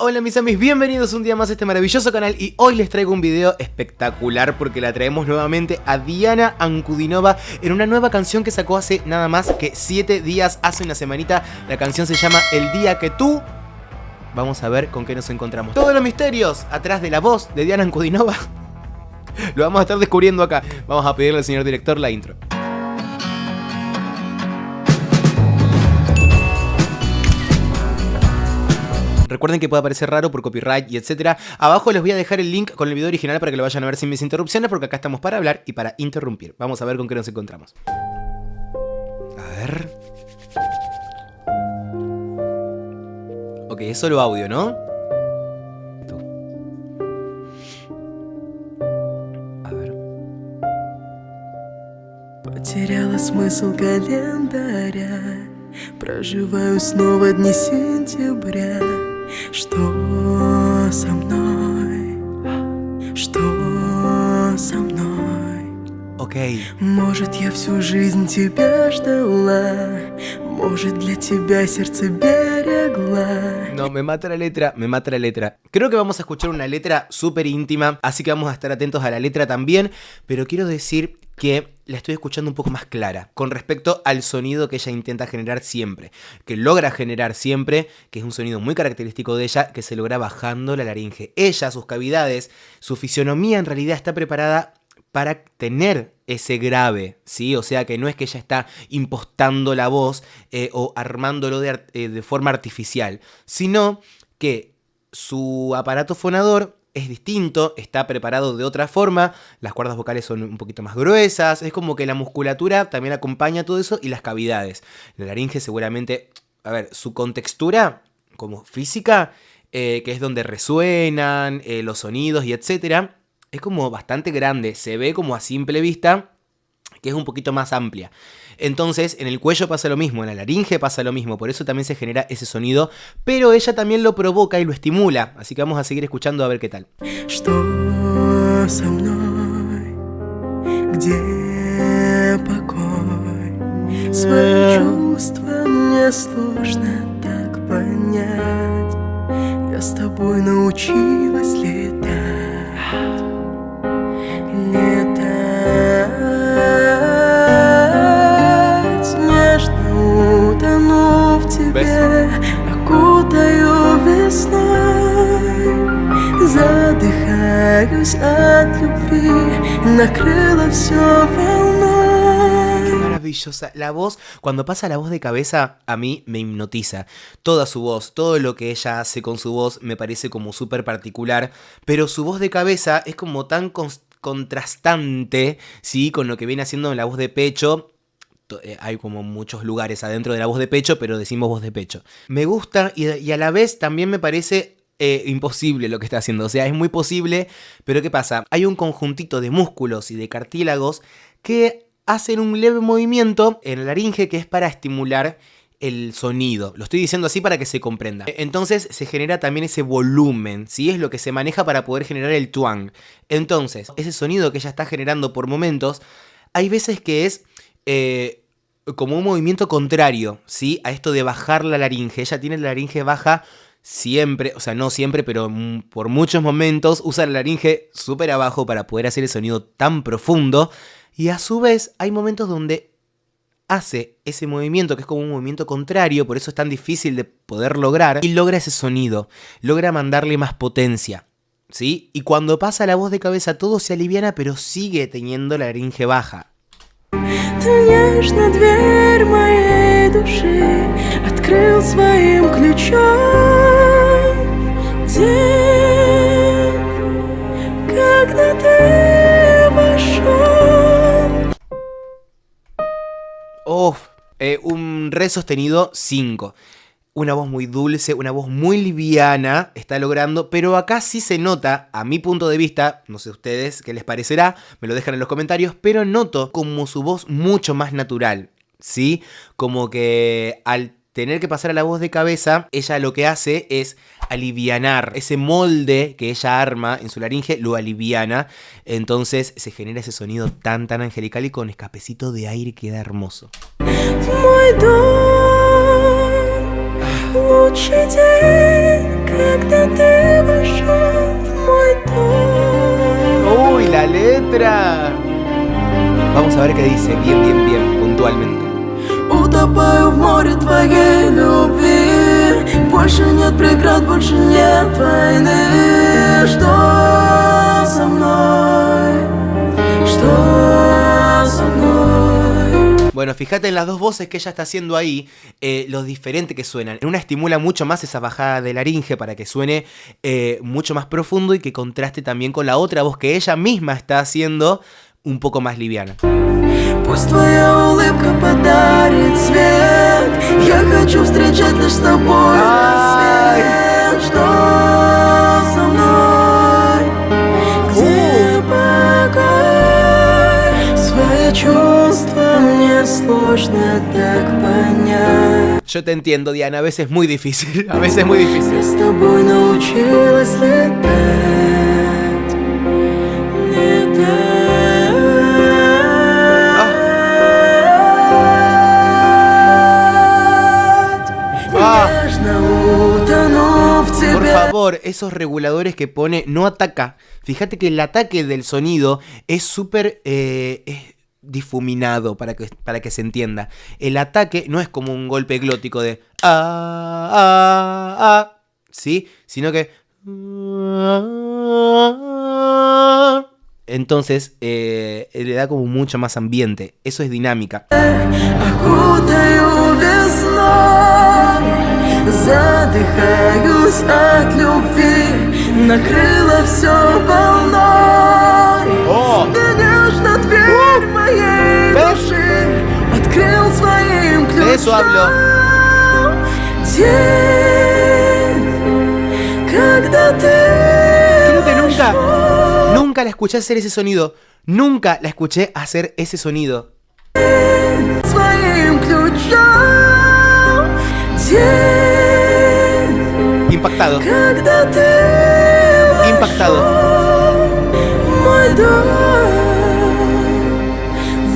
Hola mis amis, bienvenidos un día más a este maravilloso canal y hoy les traigo un video espectacular porque la traemos nuevamente a Diana Ankudinova en una nueva canción que sacó hace nada más que 7 días, hace una semanita. La canción se llama El Día Que Tú. Vamos a ver con qué nos encontramos. Todos los misterios atrás de la voz de Diana Ankudinova lo vamos a estar descubriendo acá. Vamos a pedirle al señor director la intro. Recuerden que puede parecer raro por copyright y etcétera. Abajo les voy a dejar el link con el video original para que lo vayan a ver sin mis interrupciones, porque acá estamos para hablar y para interrumpir. Vamos a ver con qué nos encontramos. A ver. Ok, es solo audio, ¿no? A ver. Потеряла смысл календаря, проживаю снова дни сентября. Что со мной? Что со мной? Ok. Может, я всю жизнь тебя ждала, может, для тебя сердце берегла. No, me mata la letra, me mata la letra. Creo que vamos a escuchar una letra súper íntima, así que vamos a estar atentos a la letra también. Pero quiero decir que la estoy escuchando un poco más clara con respecto al sonido que ella intenta generar siempre, que logra generar siempre, que es un sonido muy característico de ella, que se logra bajando la laringe. Ella, sus cavidades, su fisionomía en realidad está preparada para tener ese grave, ¿sí? O sea que no es que ella está impostando la voz o armándolo de forma artificial, sino que su aparato fonador es distinto, está preparado de otra forma, las cuerdas vocales son un poquito más gruesas, es como que la musculatura también acompaña todo eso y las cavidades. La laringe seguramente, a ver, su contextura como física, que es donde resuenan los sonidos y etcétera, es como bastante grande, se ve como a simple vista que es un poquito más amplia. Entonces en el cuello pasa lo mismo, en la laringe pasa lo mismo, por eso también se genera ese sonido, pero ella también lo provoca y lo estimula, así que vamos a seguir escuchando a ver qué tal. Что со мной? Где покой? Свои чувства мне сложно так понять. Я с тобой научилась летать, летать, нежно утону в тебе, окутаю весной, задыхаюсь от любви, накрыло все волной. Maravillosa. La voz, cuando pasa la voz de cabeza, a mí me hipnotiza. Toda su voz, todo lo que ella hace con su voz me parece como súper particular, pero su voz de cabeza es como tan contrastante, ¿sí? Con lo que viene haciendo en la voz de pecho. Hay como muchos lugares adentro de la voz de pecho, pero decimos voz de pecho. Me gusta y a la vez también me parece imposible lo que está haciendo. O sea, es muy posible, pero ¿qué pasa? Hay un conjuntito de músculos y de cartílagos que hacen un leve movimiento en la laringe que es para estimular el sonido. Lo estoy diciendo así para que se comprenda. Entonces se genera también ese volumen, ¿sí? Es lo que se maneja para poder generar el twang. Entonces, ese sonido que ella está generando por momentos, hay veces que es como un movimiento contrario, ¿sí? A esto de bajar la laringe. Ella tiene la laringe baja siempre, o sea, no siempre, pero por muchos momentos usa la laringe súper abajo para poder hacer el sonido tan profundo. Y a su vez hay momentos donde hace ese movimiento que es como un movimiento contrario, por eso es tan difícil de poder lograr, y logra ese sonido, logra mandarle más potencia, ¿sí? Y cuando pasa la voz de cabeza todo se aliviana, pero sigue teniendo la laringe baja. Ты нежно дверь моей души открыл своим ключом. День, когда ты вошел. Oh, un re sostenido 5. Una voz muy dulce, una voz muy liviana está logrando, pero acá sí se nota, a mi punto de vista, no sé ustedes qué les parecerá, me lo dejan en los comentarios, pero noto como su voz mucho más natural, ¿sí? Como que al tener que pasar a la voz de cabeza, ella lo que hace es alivianar ese molde que ella arma en su laringe, lo aliviana, entonces se genera ese sonido tan angelical y con escapecito de aire queda hermoso. В мой дом лучший день, когда ты вошел в мой дом. ¡Uy, la letra! Vamos a ver qué dice, bien, puntualmente. Утопаю в море твоей любви. Больше нет преград, больше нет войны. Что со мной? Что со мной? Bueno, fíjate en las dos voces que ella está haciendo ahí, lo diferente que suenan. En una estimula mucho más esa bajada de laringe para que suene mucho más profundo y que contraste también con la otra voz que ella misma está haciendo un poco más liviana. Пусть твоя улыбка подарит свет. Я хочу встречать лишь с тобой рассвет. Что со мной? Где покой? Свои чувства мне сложно так понять. Yo te entiendo, Diana, a veces es muy difícil, a veces es muy difícil. Я с тобой научилась летать. Летать. Por favor, esos reguladores que pone no ataca. Fíjate que el ataque del sonido es súper difuminado para que se entienda. El ataque no es como un golpe glótico de ¿sí? Sino que entonces le da como mucho más ambiente. Eso es dinámica. Задыхаюсь от любви, накрыло все волной. Ты нежно дверь моей души открыл своим ключом. День, когда ты creo que nunca la escuché hacer ese sonido. Nunca la escuché hacer ese sonido. Своим ключом. Impactado. Impactado. Impactado.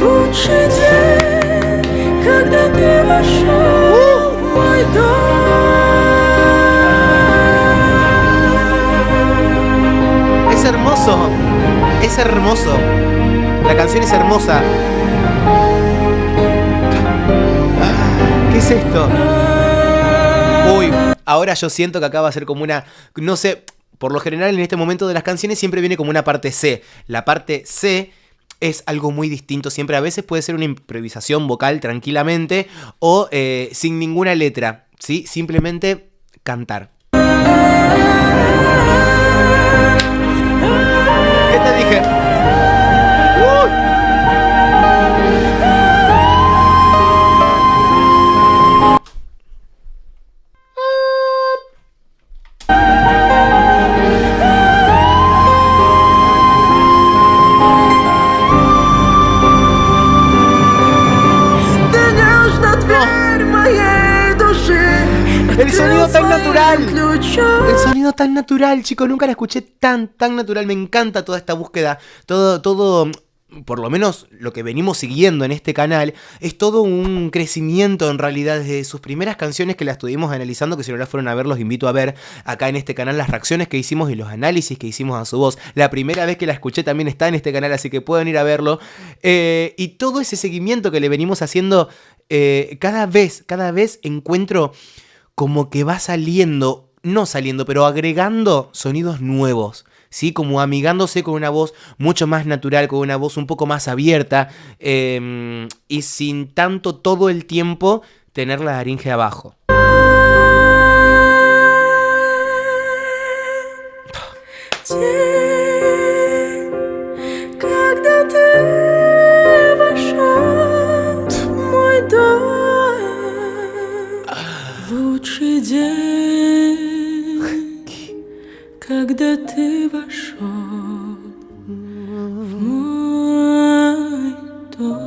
Лучший день, когда ты вошел в мой дом. Es hermoso. Es hermoso. La canción es hermosa. ¿Qué es esto? Uy, ahora yo siento que acá va a ser como una... No sé, por lo general en este momento de las canciones siempre viene como una parte C. La parte C es algo muy distinto siempre. A veces puede ser una improvisación vocal tranquilamente o sin ninguna letra, ¿sí? Simplemente cantar. ¿Qué te dije? El sonido tan natural. El sonido tan natural, chicos. Nunca la escuché tan natural. Me encanta toda esta búsqueda. Todo, por lo menos lo que venimos siguiendo en este canal, es todo un crecimiento en realidad desde sus primeras canciones que las estuvimos analizando, que si no las fueron a ver, los invito a ver acá en este canal las reacciones que hicimos y los análisis que hicimos a su voz. La primera vez que la escuché también está en este canal, así que pueden ir a verlo. Y todo ese seguimiento que le venimos haciendo, cada vez encuentro como que va saliendo, no saliendo, pero agregando sonidos nuevos, ¿sí? Como amigándose con una voz mucho más natural, con una voz un poco más abierta y sin tanto todo el tiempo tener la laringe abajo. Лучший день, когда ты вошел в мой дом.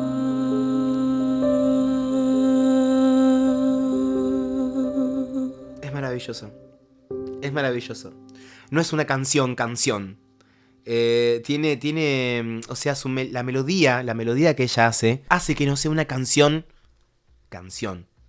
Es maravilloso. Es maravilloso. No es una canción. Tiene, o sea, la melodía que ella hace que no sea una canción,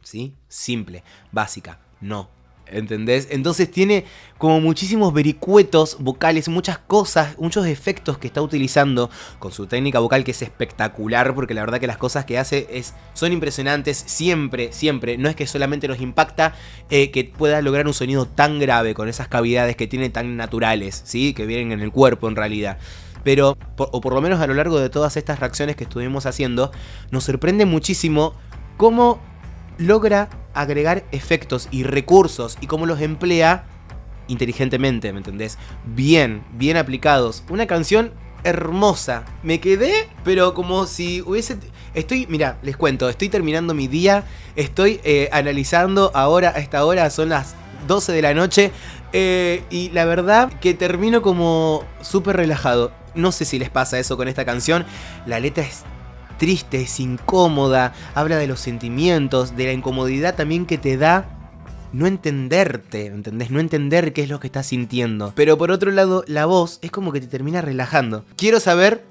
¿sí? Simple, básica, no. ¿entendés? Entonces tiene como muchísimos vericuetos vocales, muchas cosas, muchos efectos que está utilizando con su técnica vocal, que es espectacular, porque la verdad que las cosas que hace son impresionantes, siempre, siempre. No es que solamente nos impacta que pueda lograr un sonido tan grave con esas cavidades que tiene tan naturales, ¿sí? Que vienen en el cuerpo en realidad. Pero, o por lo menos a lo largo de todas estas reacciones que estuvimos haciendo, nos sorprende muchísimo cómo logra agregar efectos y recursos y cómo los emplea inteligentemente, ¿me entendés? Bien, bien aplicados. Una canción hermosa. Me quedé, pero como si hubiese... Mira, les cuento, estoy terminando mi día, estoy analizando ahora, a esta hora son las 12 de la noche, y la verdad que termino como súper relajado. No sé si les pasa eso con esta canción. La letra es triste, es incómoda, habla de los sentimientos, de la incomodidad también que te da no entenderte, ¿entendés? No entender qué es lo que estás sintiendo. Pero por otro lado, la voz es como que te termina relajando. Quiero saber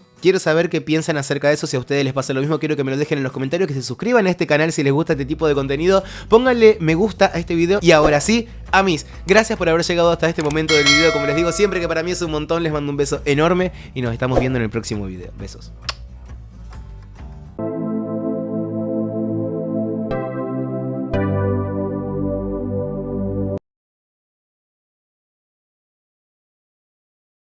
qué piensan acerca de eso, si a ustedes les pasa lo mismo. Quiero que me lo dejen en los comentarios, que se suscriban a este canal si les gusta este tipo de contenido. Pónganle me gusta a este video. Y ahora sí, amis, gracias por haber llegado hasta este momento del video. Como les digo siempre, que para mí es un montón, les mando un beso enorme y nos estamos viendo en el próximo video. Besos.